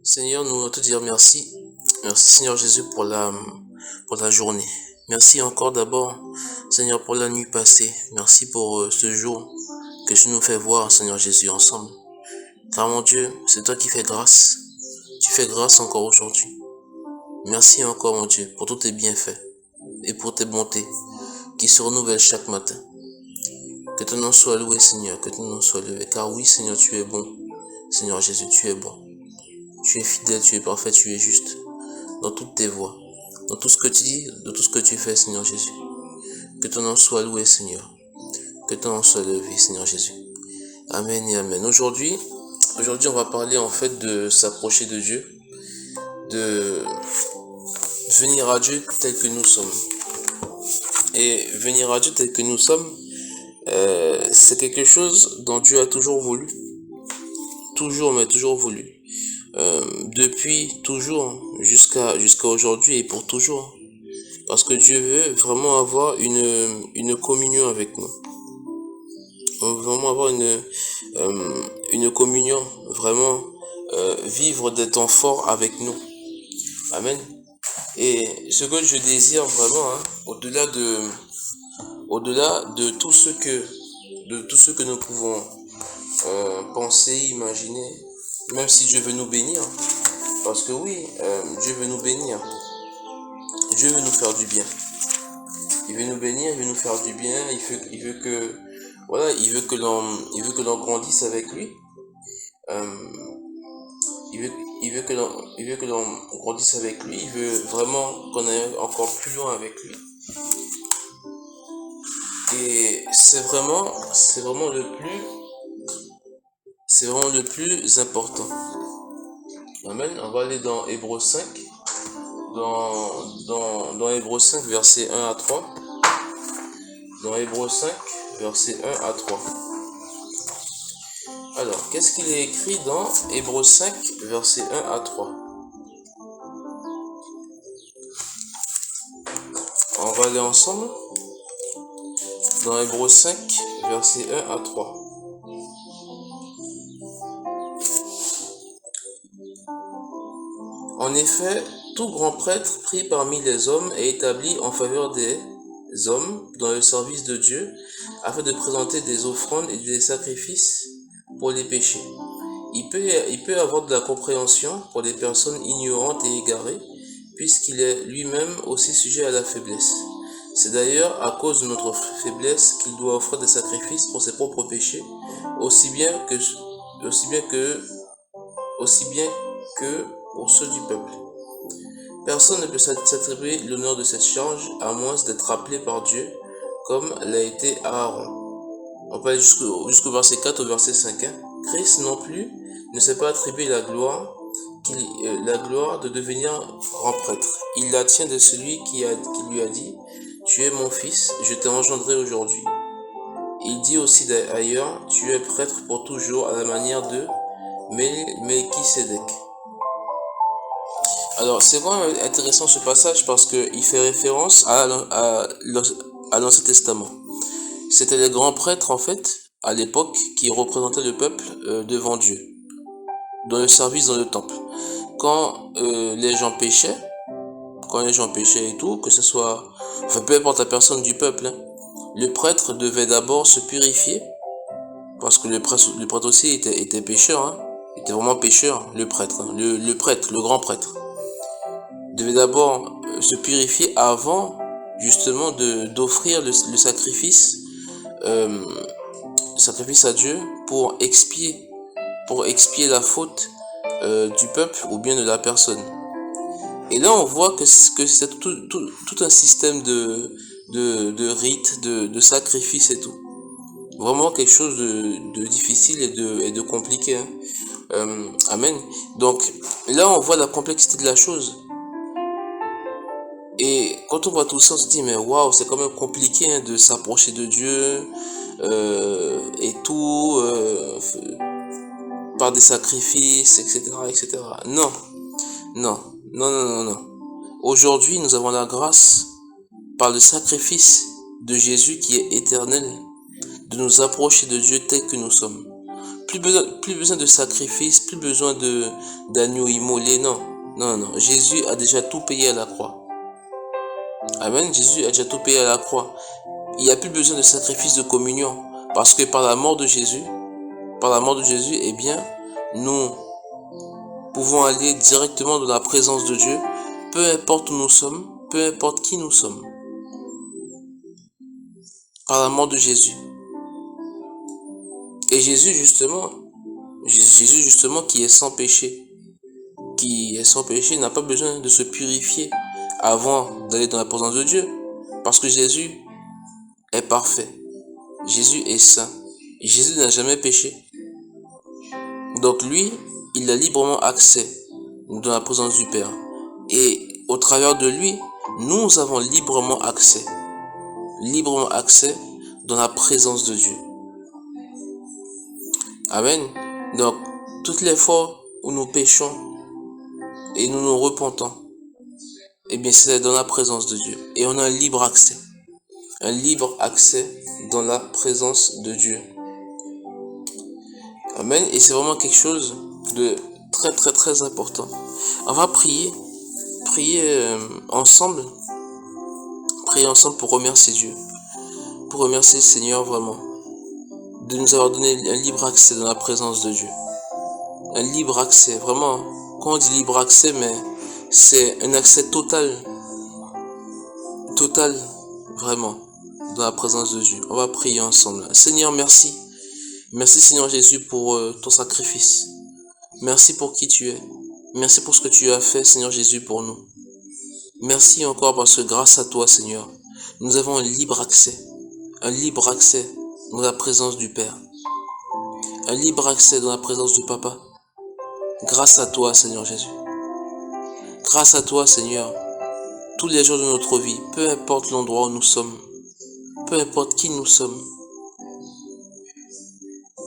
Seigneur, nous voulons te dire merci. Merci Seigneur Jésus pour la journée. Merci encore d'abord, Seigneur, pour la nuit passée. Merci pour ce jour que tu nous fais voir, Seigneur Jésus, ensemble. Car mon Dieu, c'est toi qui fais grâce. Tu fais grâce encore aujourd'hui. Merci encore, mon Dieu, pour tous tes bienfaits et pour tes bontés qui se renouvellent chaque matin. Que ton nom soit loué, Seigneur, que ton nom soit loué. Car oui, Seigneur, tu es bon. Seigneur Jésus, tu es bon. Tu es fidèle, tu es parfait, tu es juste. Dans toutes tes voies, dans tout ce que tu dis, dans tout ce que tu fais, Seigneur Jésus. Que ton nom soit loué, Seigneur. Que ton nom soit levé, Seigneur Jésus. Amen et amen. Aujourd'hui, on va parler en fait de s'approcher de Dieu, de venir à Dieu tel que nous sommes. Et venir à Dieu tel que nous sommes, c'est quelque chose dont Dieu a toujours voulu. Toujours, mais toujours voulu. Depuis toujours jusqu'à aujourd'hui et pour toujours. Parce que Dieu veut vraiment avoir une communion avec nous. On veut vraiment avoir une communion, vraiment vivre des temps forts avec nous. Amen. Et ce que je désire vraiment, au-delà de tout ce que nous pouvons penser, imaginer, même si Dieu veut nous bénir, parce que oui, Dieu veut nous bénir, Dieu veut nous faire du bien. Il veut nous bénir, il veut nous faire du bien, il veut que l'on grandisse avec lui. Il veut que l'on grandisse avec lui, il veut vraiment qu'on aille encore plus loin avec lui. Et c'est vraiment le plus important. Amen. On va aller dans Hébreux 5. Dans Hébreux 5, versets 1 à 3. Dans Hébreux 5, versets 1 à 3. Alors, qu'est-ce qu'il est écrit dans Hébreux 5, versets 1 à 3? On va aller ensemble. Dans Hébreux 5, versets 1 à 3. En effet, tout grand prêtre pris parmi les hommes est établi en faveur des hommes dans le service de Dieu, afin de présenter des offrandes et des sacrifices pour les péchés. Il peut avoir de la compréhension pour les personnes ignorantes et égarées, puisqu'il est lui-même aussi sujet à la faiblesse. C'est d'ailleurs à cause de notre faiblesse qu'il doit offrir des sacrifices pour ses propres péchés, aussi bien que pour ceux du peuple. Personne ne peut s'attribuer l'honneur de cette charge à moins d'être appelé par Dieu, comme l'a été Aaron. On peut aller jusqu'au verset 4 au verset 5. Christ non plus ne s'est pas attribué la gloire de devenir grand prêtre. Il la tient de celui qui lui a dit « Tu es mon fils, je t'ai engendré aujourd'hui ». Il dit aussi d'ailleurs « Tu es prêtre pour toujours à la manière de Melchisédek ». Alors, c'est vraiment intéressant ce passage parce qu'il fait référence à l'Ancien Testament. C'était les grands prêtres, en fait, à l'époque, qui représentaient le peuple devant Dieu, dans le service dans le temple. Quand les gens péchaient et tout, que ce soit, enfin, peu importe la personne du peuple, le prêtre devait d'abord se purifier, parce que le prêtre aussi était pécheur, était vraiment pécheur, le prêtre, le grand prêtre. Devait d'abord se purifier avant justement d'offrir le sacrifice à Dieu pour expier la faute du peuple ou bien de la personne. Et là on voit que c'est tout un système de rites, de sacrifices et tout. Vraiment quelque chose de difficile et de compliqué. Amen. Donc là on voit la complexité de la chose. Et quand on voit tout ça, on se dit, mais waouh, c'est quand même compliqué de s'approcher de Dieu et tout, par des sacrifices, etc., etc. Non. Aujourd'hui, nous avons la grâce, par le sacrifice de Jésus qui est éternel, de nous approcher de Dieu tel que nous sommes. plus besoin de sacrifice, plus besoin d'agneau immolé, non. Non, non, Jésus a déjà tout payé à la croix. Amen, Jésus a déjà tout payé à la croix. Il n'y a plus besoin de sacrifice de communion, parce que par la mort de Jésus, eh bien, nous pouvons aller directement dans la présence de Dieu, peu importe où nous sommes, peu importe qui nous sommes. Par la mort de Jésus. Et Jésus justement qui est sans péché, n'a pas besoin de se purifier avant d'aller dans la présence de Dieu, parce que Jésus est parfait, Jésus est saint, Jésus n'a jamais péché. Donc lui, il a librement accès dans la présence du Père. Et au travers de lui, nous avons librement accès dans la présence de Dieu. Amen. Donc, toutes les fois où nous péchons et nous nous repentons, eh bien, c'est dans la présence de Dieu. Et on a un libre accès dans la présence de Dieu. Amen. Et c'est vraiment quelque chose de très, très, très important. On va prier ensemble pour remercier Dieu, pour remercier le Seigneur vraiment de nous avoir donné un libre accès dans la présence de Dieu. Un libre accès, vraiment. Quand on dit libre accès, mais c'est un accès total, vraiment, dans la présence de Dieu. On va prier ensemble. Seigneur, merci. Merci Seigneur Jésus pour ton sacrifice. Merci pour qui tu es. Merci pour ce que tu as fait, Seigneur Jésus, pour nous. Merci encore parce que grâce à toi, Seigneur, nous avons un libre accès dans la présence du Père. Un libre accès dans la présence du Papa. Grâce à toi, Seigneur Jésus. Grâce à toi, Seigneur, tous les jours de notre vie, peu importe l'endroit où nous sommes, peu importe qui nous sommes,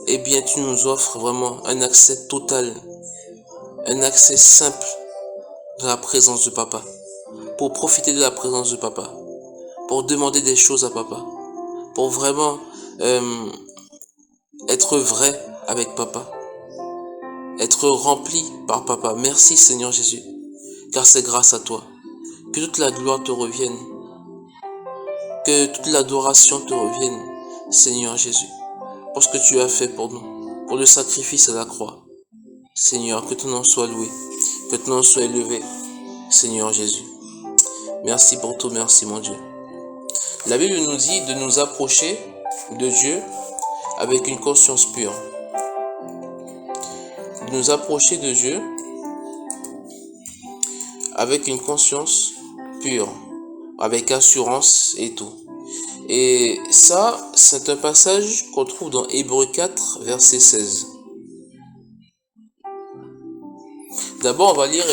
eh bien, tu nous offres vraiment un accès total, un accès simple dans la présence du Papa, pour profiter de la présence du Papa, pour demander des choses à Papa, pour vraiment être vrai avec Papa, être rempli par Papa. Merci Seigneur Jésus, car c'est grâce à toi. Que toute la gloire te revienne, que toute l'adoration te revienne, Seigneur Jésus, pour ce que tu as fait pour nous, pour le sacrifice à la croix. Seigneur, que ton nom soit loué, que ton nom soit élevé, Seigneur Jésus. Merci pour tout, merci mon Dieu. La Bible nous dit de nous approcher de Dieu avec une conscience pure. De nous approcher de Dieu avec une conscience pure, avec assurance et tout. Et ça, c'est un passage qu'on trouve dans Hébreux 4, verset 16. D'abord, on va lire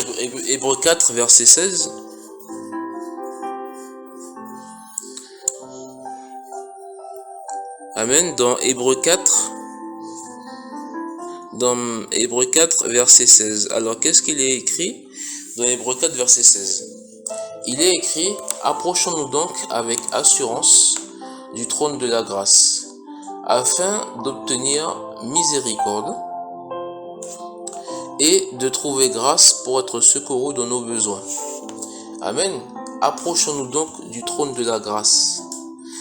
Hébreux 4, verset 16. Amen. Dans Hébreux 4, verset 16. Alors, qu'est-ce qu'il est écrit dans Hébreux 4, verset 16? Il est écrit: approchons-nous donc avec assurance du trône de la grâce, afin d'obtenir miséricorde et de trouver grâce pour être secourus dans nos besoins. Amen. Approchons-nous donc du trône de la grâce.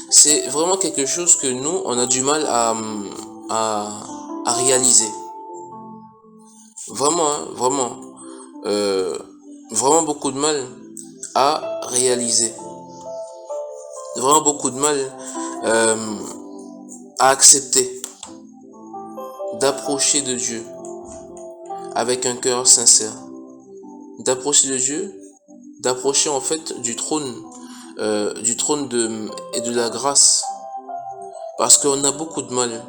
C'est vraiment quelque chose que nous, on a du mal à réaliser. Vraiment, hein, vraiment beaucoup de mal à réaliser. Vraiment beaucoup de mal à accepter d'approcher de Dieu avec un cœur sincère. D'approcher de Dieu, d'approcher en fait du trône et de la grâce. Parce qu'on a beaucoup de mal,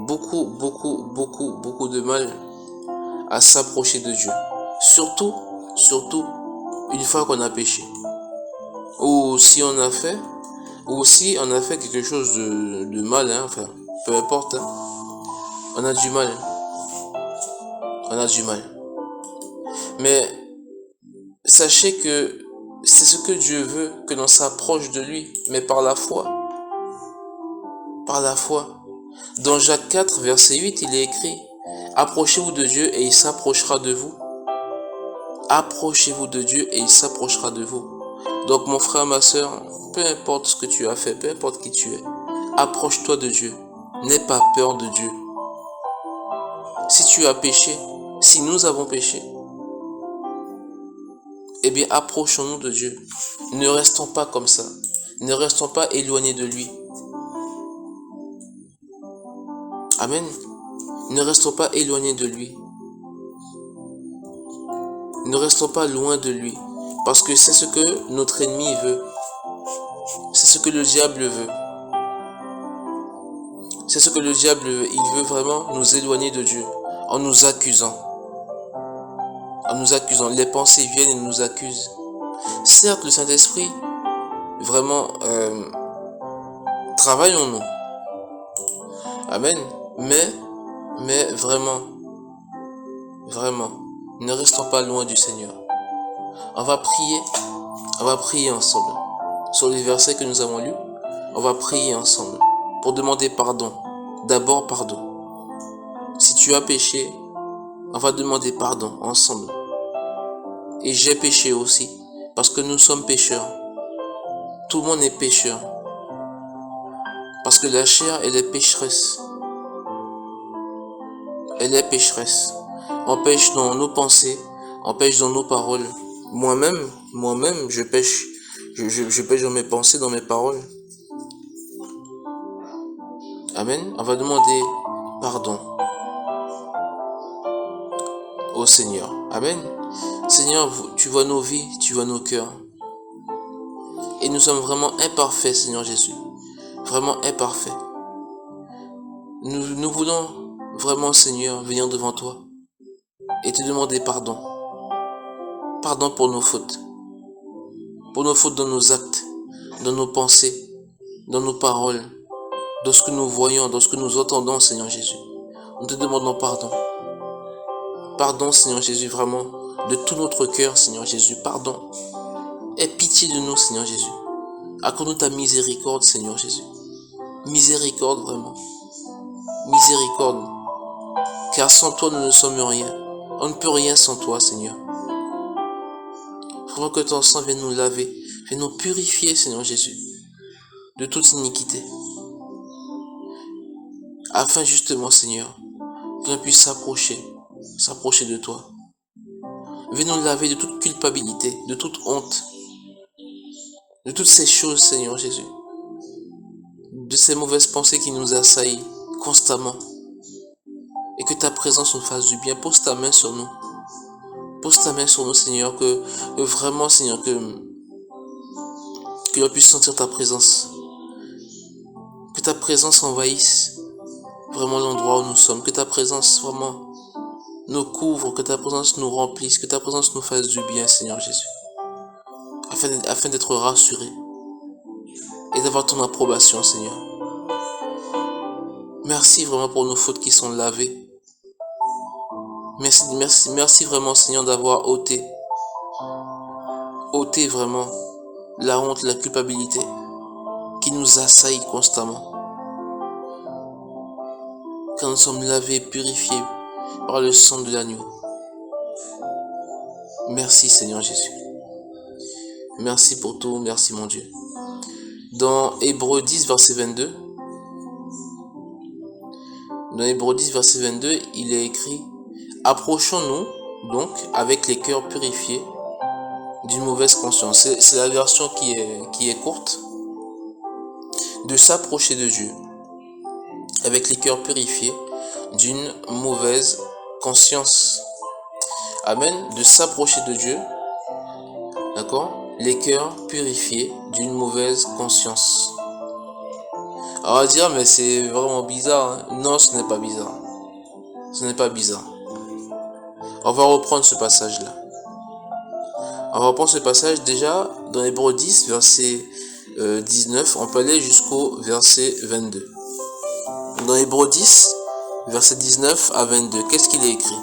beaucoup de mal à s'approcher de Dieu. Surtout, une fois qu'on a péché. Ou si on a fait quelque chose de mal, hein, enfin, peu importe, hein, on a du mal. Mais sachez que c'est ce que Dieu veut, que l'on s'approche de lui, mais par la foi. Dans Jacques 4, verset 8, il est écrit: approchez-vous de Dieu et il s'approchera de vous. Approchez-vous de Dieu et il s'approchera de vous. Donc mon frère, ma soeur, peu importe ce que tu as fait, peu importe qui tu es, approche-toi de Dieu. N'aie pas peur de Dieu. Si tu as péché, si nous avons péché, eh bien approchons-nous de Dieu. Ne restons pas comme ça. Ne restons pas éloignés de lui. Amen. Ne restons pas éloignés de lui. Ne restons pas loin de lui. Parce que c'est ce que notre ennemi veut. C'est ce que le diable veut. C'est ce que le diable veut. Il veut vraiment nous éloigner de Dieu. En nous accusant. En nous accusant. Les pensées viennent et nous accusent. Certes, le Saint-Esprit, vraiment, travaillons-nous. Amen. Mais vraiment, ne restons pas loin du Seigneur. On va prier ensemble. Sur les versets que nous avons lus, on va prier ensemble pour demander pardon. D'abord pardon. Si tu as péché, on va demander pardon ensemble. Et j'ai péché aussi, parce que nous sommes pécheurs. Tout le monde est pécheur. Parce que la chair, elle est pécheresse. Elle est pécheresse. On pêche dans nos pensées, on pêche dans nos paroles. Moi-même, je pêche. Je pêche dans mes pensées, dans mes paroles. Amen. On va demander pardon au Seigneur. Amen. Seigneur, tu vois nos vies, tu vois nos cœurs. Et nous sommes vraiment imparfaits, Seigneur Jésus. Vraiment imparfaits. Nous voulons vraiment, Seigneur, venir devant toi et te demander pardon. Pardon pour nos fautes. Pour nos fautes dans nos actes, dans nos pensées, dans nos paroles, dans ce que nous voyons, dans ce que nous entendons, Seigneur Jésus. Nous te demandons pardon. Pardon, Seigneur Jésus, vraiment, de tout notre cœur, Seigneur Jésus. Pardon. Aie pitié de nous, Seigneur Jésus. Accorde-nous ta miséricorde, Seigneur Jésus. Miséricorde, vraiment. Miséricorde. Car sans toi, nous ne sommes rien. On ne peut rien sans toi, Seigneur. Vraiment que ton sang vienne nous laver, vienne nous purifier, Seigneur Jésus, de toute iniquité. Afin justement, Seigneur, qu'on puisse s'approcher de toi. Viens nous laver de toute culpabilité, de toute honte, de toutes ces choses, Seigneur Jésus, de ces mauvaises pensées qui nous assaillent constamment. Et que ta présence nous fasse du bien. Pose ta main sur nous. Pose ta main sur nous, Seigneur, que vraiment, Seigneur, que l'on puisse sentir ta présence. Que ta présence envahisse vraiment l'endroit où nous sommes. Que ta présence vraiment nous couvre, que ta présence nous remplisse, que ta présence nous fasse du bien, Seigneur Jésus. Afin d'être rassurés et d'avoir ton approbation, Seigneur. Merci vraiment pour nos fautes qui sont lavées. Merci vraiment, Seigneur, d'avoir ôté vraiment la honte, la culpabilité qui nous assaille constamment. Quand nous sommes lavés, purifiés par le sang de l'agneau. Merci, Seigneur Jésus. Merci pour tout, merci mon Dieu. Dans Hébreux 10, verset 22, il est écrit: approchons-nous donc avec les cœurs purifiés d'une mauvaise conscience. C'est la version qui est courte. De s'approcher de Dieu avec les cœurs purifiés d'une mauvaise conscience. Amen. De s'approcher de Dieu, d'accord, les cœurs purifiés d'une mauvaise conscience. Alors on va dire, mais c'est vraiment bizarre. Hein? Non, ce n'est pas bizarre. Ce n'est pas bizarre. On va reprendre ce passage-là. On va reprendre ce passage déjà dans Hébreux 10, verset 19. On peut aller jusqu'au verset 22. Dans Hébreux 10, verset 19 à 22, qu'est-ce qu'il est écrit?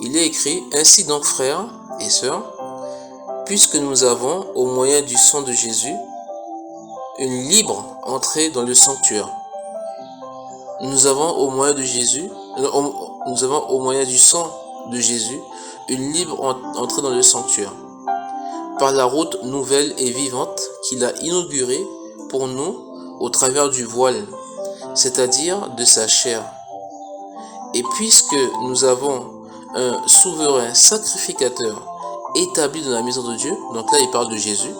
Il est écrit: ainsi donc, frères et sœurs, puisque nous avons, au moyen du sang de Jésus, une libre entrée dans le sanctuaire. nous avons au moyen de Jésus, nous avons au moyen du sang de Jésus, une libre entrée dans le sanctuaire, par la route nouvelle et vivante qu'il a inaugurée pour nous au travers du voile, c'est-à-dire de sa chair. Et puisque nous avons un souverain sacrificateur établi dans la maison de Dieu, donc là il parle de Jésus,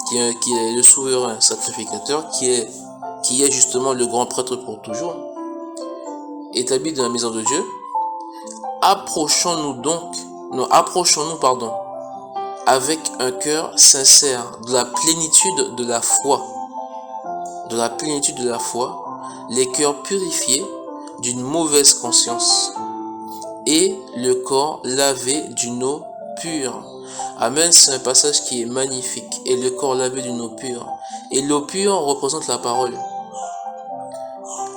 qui est le souverain sacrificateur, qui est justement le grand prêtre pour toujours, établi dans la maison de Dieu, approchons-nous avec un cœur sincère de la plénitude de la foi, les cœurs purifiés d'une mauvaise conscience et le corps lavé d'une eau pure. Amen, c'est un passage qui est magnifique. Et le corps lavé d'une eau pure. Et l'eau pure représente la parole.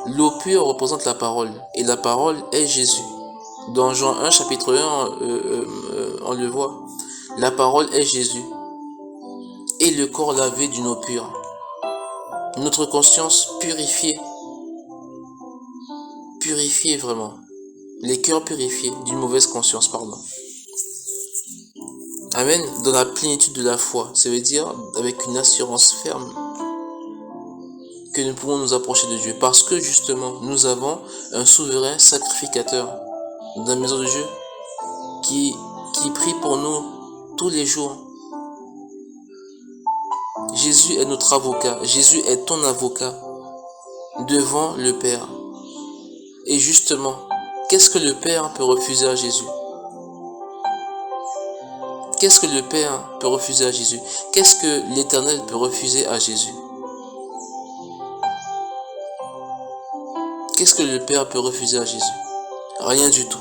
L'eau pure représente la parole. Et la parole est Jésus. Dans Jean 1, chapitre 1, on le voit. La parole est Jésus. Et le corps lavé d'une eau pure. Notre conscience purifiée. Purifiée vraiment. Les cœurs purifiés d'une mauvaise conscience, pardon. Amen. Dans la plénitude de la foi. Ça veut dire avec une assurance ferme que nous pouvons nous approcher de Dieu. Parce que justement, nous avons un souverain sacrificateur dans la maison de Dieu qui prie pour nous tous les jours. Jésus est notre avocat. Jésus est ton avocat devant le Père. Et justement, qu'est-ce que le Père peut refuser à Jésus? Qu'est-ce que le Père peut refuser à Jésus? Qu'est-ce que l'Éternel peut refuser à Jésus? Qu'est-ce que le Père peut refuser à Jésus? Rien du tout.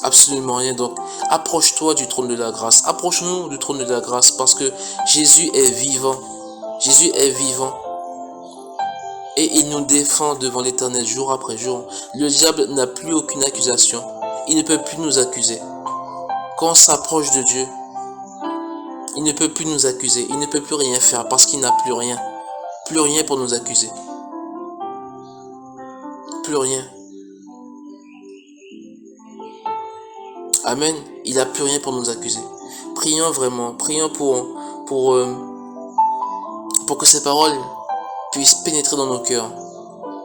Absolument rien. Donc, approche-toi du trône de la grâce. Approche-nous du trône de la grâce parce que Jésus est vivant. Jésus est vivant. Et il nous défend devant l'Éternel jour après jour. Le diable n'a plus aucune accusation. Il ne peut plus nous accuser. Quand on s'approche de Dieu, il ne peut plus nous accuser. Il ne peut plus rien faire parce qu'il n'a plus rien. Plus rien pour nous accuser. Plus rien. Amen. Il n'a plus rien pour nous accuser. Prions vraiment. Prions pour que ces paroles puissent pénétrer dans nos cœurs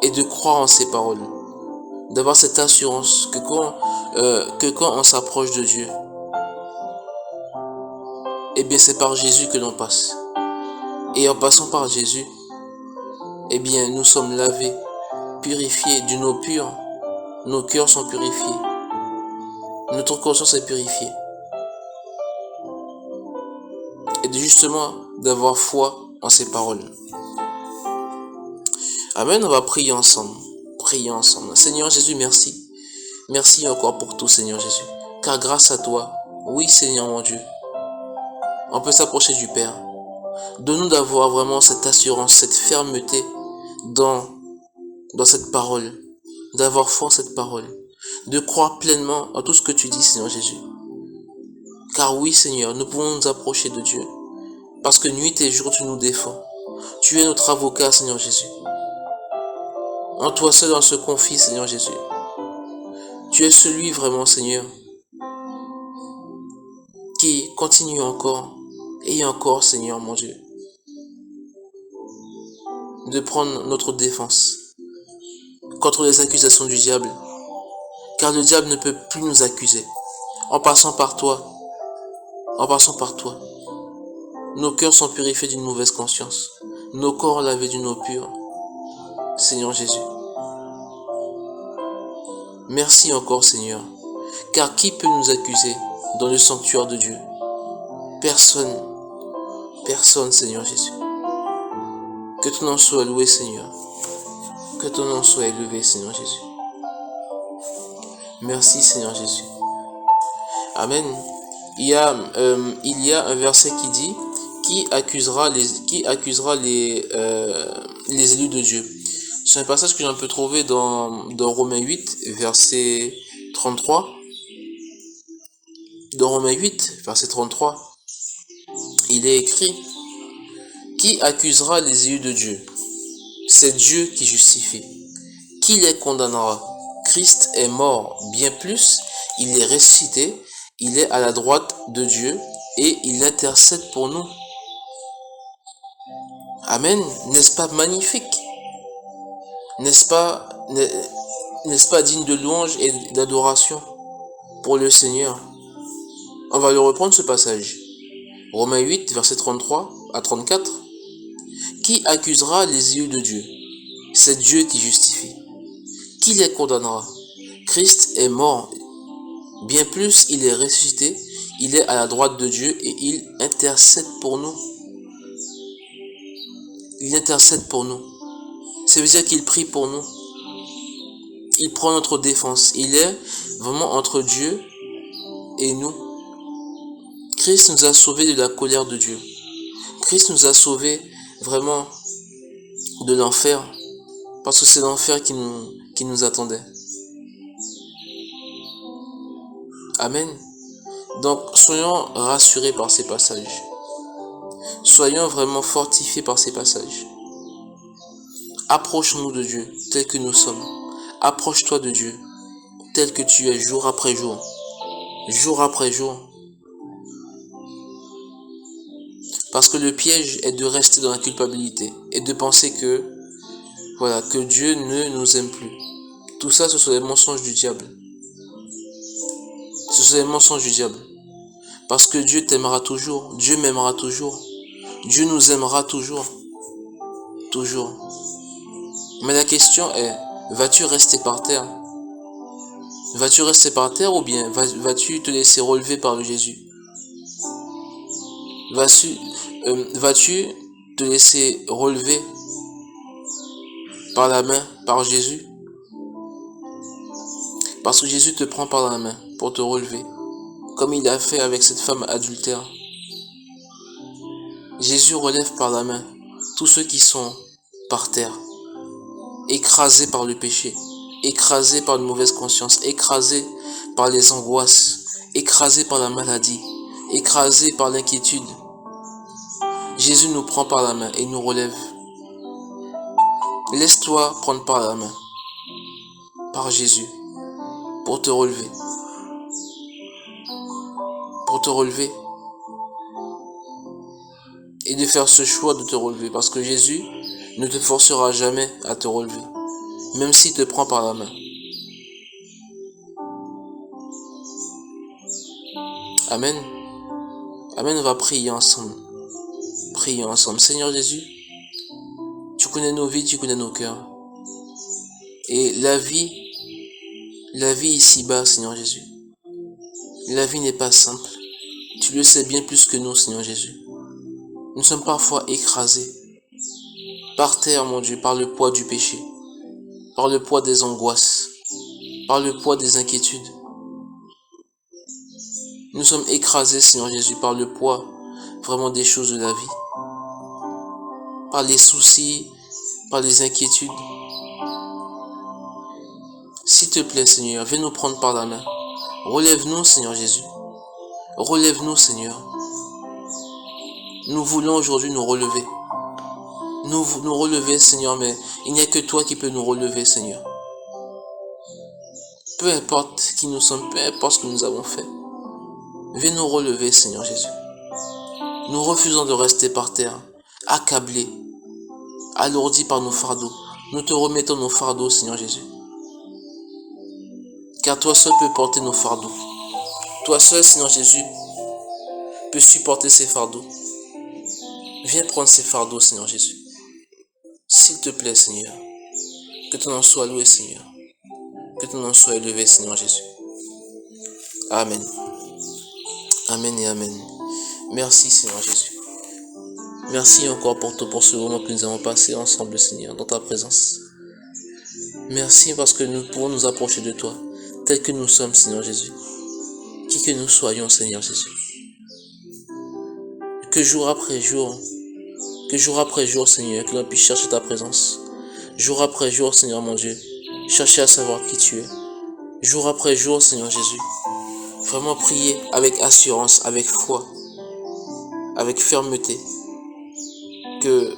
et de croire en ces paroles. D'avoir cette assurance que quand on s'approche de Dieu, eh bien c'est par Jésus que l'on passe. Et en passant par Jésus, eh bien nous sommes lavés, purifiés d'une eau pure. Nos cœurs sont purifiés. Notre conscience est purifiée. Et justement d'avoir foi en ces paroles. Amen, on va prier ensemble. Prions ensemble. Seigneur Jésus, merci. Merci encore pour tout, Seigneur Jésus. Car grâce à toi, oui Seigneur mon Dieu, on peut s'approcher du Père. Donne-nous d'avoir vraiment cette assurance, cette fermeté dans cette parole. D'avoir foi en cette parole. De croire pleinement en tout ce que tu dis, Seigneur Jésus. Car oui, Seigneur, nous pouvons nous approcher de Dieu. Parce que nuit et jour, tu nous défends. Tu es notre avocat, Seigneur Jésus. En toi seul, on se confie, Seigneur Jésus. Tu es celui vraiment, Seigneur, qui continue encore et encore, Seigneur, mon Dieu, de prendre notre défense contre les accusations du diable. Car le diable ne peut plus nous accuser. En passant par toi, nos cœurs sont purifiés d'une mauvaise conscience. Nos corps lavés d'une eau pure. Seigneur Jésus. Merci encore, Seigneur. Car qui peut nous accuser dans le sanctuaire de Dieu? Personne. Personne, Seigneur Jésus. Que ton nom soit loué, Seigneur. Que ton nom soit élevé, Seigneur Jésus. Merci, Seigneur Jésus. Amen. Il y a un verset qui dit: qui accusera les élus de Dieu? C'est un passage que l'on peut trouver dans Romains 8, verset 33. Dans Romains 8, verset 33, il est écrit: qui accusera les élus de Dieu? C'est Dieu qui justifie. Qui les condamnera? Christ est mort, bien plus, il est ressuscité, il est à la droite de Dieu et il intercède pour nous. Amen. N'est-ce pas magnifique? N'est-ce pas digne de louange et d'adoration pour le Seigneur? On va le reprendre ce passage. Romains 8, verset 33 à 34. Qui accusera les yeux de Dieu? C'est Dieu qui justifie. Qui les condamnera? Christ est mort. Bien plus, il est ressuscité. Il est à la droite de Dieu et il intercède pour nous. Il intercède pour nous. Ça veut dire qu'il prie pour nous. Il prend notre défense. Il est vraiment entre Dieu et nous. Christ nous a sauvés de la colère de Dieu. Christ nous a sauvés vraiment de l'enfer. Parce que c'est l'enfer qui nous attendait. Amen. Donc, soyons rassurés par ces passages. Soyons vraiment fortifiés par ces passages. Approchons-nous de Dieu tel que nous sommes. Approche-toi de Dieu tel que tu es jour après jour. Jour après jour. Parce que le piège est de rester dans la culpabilité et de penser que Dieu ne nous aime plus. Tout ça, ce sont les mensonges du diable. Ce sont les mensonges du diable. Parce que Dieu t'aimera toujours. Dieu m'aimera toujours. Dieu nous aimera toujours. Toujours. Mais la question est, vas-tu rester par terre? Vas-tu rester par terre ou bien vas-tu te laisser relever par le Jésus? Vas-tu te laisser relever par la main, par Jésus? Parce que Jésus te prend par la main pour te relever, comme il a fait avec cette femme adultère. Jésus relève par la main tous ceux qui sont par terre, écrasés par le péché, écrasés par une mauvaise conscience, écrasés par les angoisses, écrasés par la maladie, écrasés par l'inquiétude. Jésus nous prend par la main et nous relève. Laisse-toi prendre par la main, par Jésus, pour te relever. Pour te relever. Et de faire ce choix de te relever. Parce que Jésus ne te forcera jamais à te relever. Même s'il te prend par la main. Amen. Amen, on va prier ensemble. Prions ensemble. Seigneur Jésus, tu connais nos vies, tu connais nos cœurs. Et la vie ici-bas, Seigneur Jésus, la vie n'est pas simple. Tu le sais bien plus que nous, Seigneur Jésus. Nous sommes parfois écrasés, par terre, mon Dieu, par le poids du péché, par le poids des angoisses, par le poids des inquiétudes. Nous sommes écrasés, Seigneur Jésus, par le poids vraiment des choses de la vie, par les soucis, par les inquiétudes. S'il te plaît, Seigneur, viens nous prendre par la main. Relève-nous, Seigneur Jésus. Relève-nous, Seigneur. Nous voulons aujourd'hui nous relever. Nous relever, Seigneur, mais il n'y a que toi qui peux nous relever, Seigneur. Peu importe qui nous sommes, peu importe ce que nous avons fait. Viens nous relever, Seigneur Jésus. Nous refusons de rester par terre, accablés, alourdis par nos fardeaux. Nous te remettons nos fardeaux, Seigneur Jésus. Car toi seul peux porter nos fardeaux. Toi seul, Seigneur Jésus, peux supporter ces fardeaux. Viens prendre ces fardeaux, Seigneur Jésus. S'il te plaît, Seigneur, que ton nom soit loué, Seigneur. Que ton nom soit élevé, Seigneur Jésus. Amen. Amen et amen. Merci, Seigneur Jésus. Merci encore pour ce moment que nous avons passé ensemble, Seigneur, dans ta présence. Merci parce que nous pouvons nous approcher de toi, tel que nous sommes, Seigneur Jésus. Qui que nous soyons, Seigneur Jésus. Que jour après jour, Seigneur, que l'on puisse chercher ta présence. Jour après jour, Seigneur mon Dieu, chercher à savoir qui tu es. Jour après jour, Seigneur Jésus, vraiment prier avec assurance, avec foi, avec fermeté, que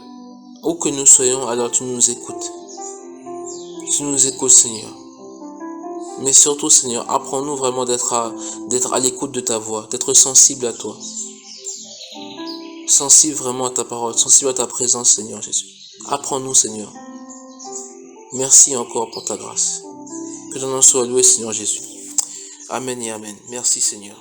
où que nous soyons, alors tu nous écoutes. tu nous écoutes, Seigneur. Mais surtout, Seigneur, apprends-nous vraiment d'être à l'écoute de ta voix, d'être sensible à toi. Sensible vraiment à ta parole, sensible à ta présence, Seigneur Jésus. Apprends-nous, Seigneur. Merci encore pour ta grâce. Que ton nom soit loué, Seigneur Jésus. Amen et amen. Merci, Seigneur.